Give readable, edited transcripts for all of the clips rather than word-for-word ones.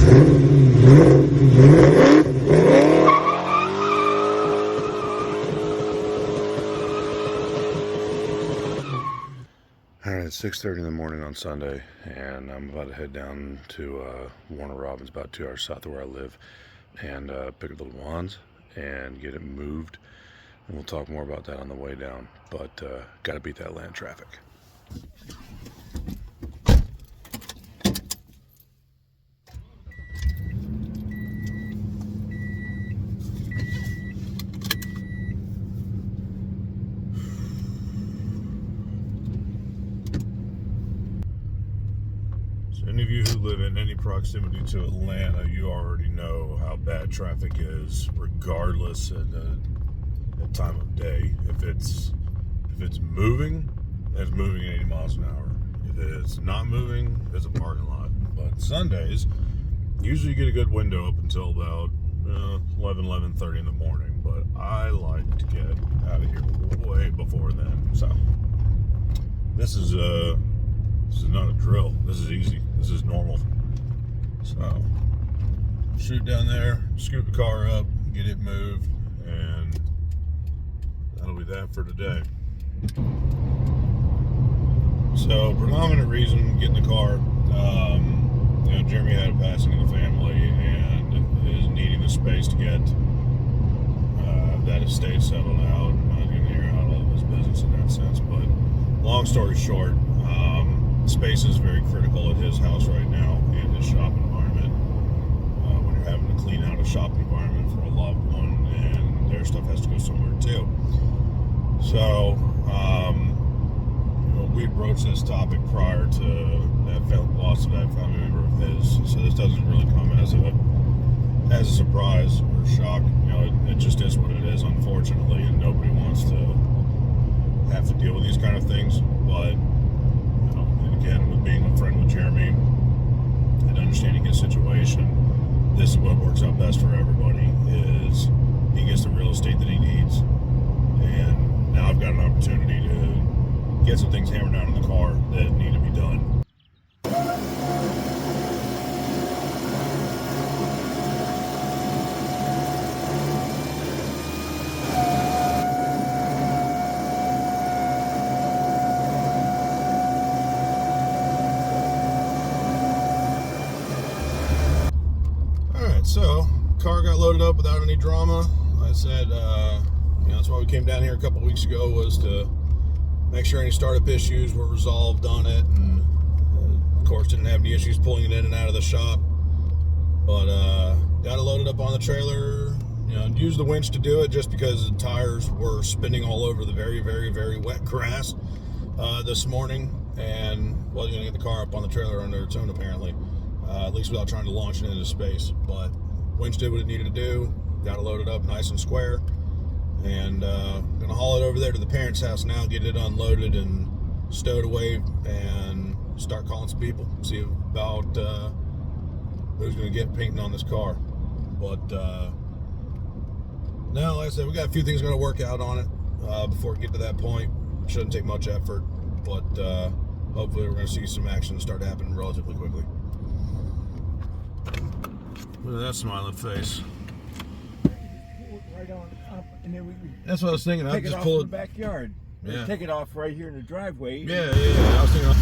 Alright, it's 6:30 in the morning on Sunday, and I'm about to head down to Warner Robins, about 2 hours south of where I live, and pick up the LeMans and get it moved. And we'll talk more about that on the way down, but gotta beat that land traffic. Any of you who live in any proximity to Atlanta, you already know how bad traffic is, regardless of the time of day. If it's moving, it's moving at 80 miles an hour. If it's not moving, it's a parking lot. But Sundays, usually you get a good window up until about 11:30 in the morning. But I like to get out of here way before then. So this is not a drill. This is easy. This is normal. So, shoot down there, scoop the car up, get it moved, and that'll be that for today. So, predominant reason getting the car, Jeremy had a passing in the family and is needing the space to get that estate settled out. I'm not going to hear out all of his business in that sense, but long story short, space is very critical at his house right now in his shop environment. When you're having to clean out a shop environment for a loved one, and their stuff has to go somewhere too. So, we broached this topic prior to that loss of that family member of his, so this doesn't really come as a surprise or shock. It just is what it is, unfortunately, and nobody wants to have to deal with these kind of things. But again, with being a friend with Jeremy and understanding his situation, this is what works out best for everybody. Is he gets the real estate that he needs, and now I've got an opportunity to get some things hammered out in the car that need to be done. So, car got loaded up without any drama. Like I said, that's why we came down here a couple weeks ago, was to make sure any startup issues were resolved on it, and of course didn't have any issues pulling it in and out of the shop. But got it loaded up on the trailer, used the winch to do it just because the tires were spinning all over the very, very, very wet grass this morning, and wasn't going to get the car up on the trailer under its own apparently. At least without trying to launch it into space. But winch did what it needed to do, got it loaded up nice and square, and gonna haul it over there to the parents' house now, get it unloaded and stowed away, and start calling some people, see about who's gonna get painting on this car. But now, like I said, we got a few things gonna work out on it before we get to that point. Shouldn't take much effort, but hopefully we're gonna see some action start happening relatively quickly. Look at that smiling face. Right on up, and then we That's what I was thinking. take I'd it just off pull in the it. backyard. Yeah. Take it off right here in the driveway. Yeah. I was thinking.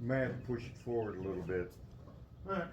You may have to push it forward a little bit. All right.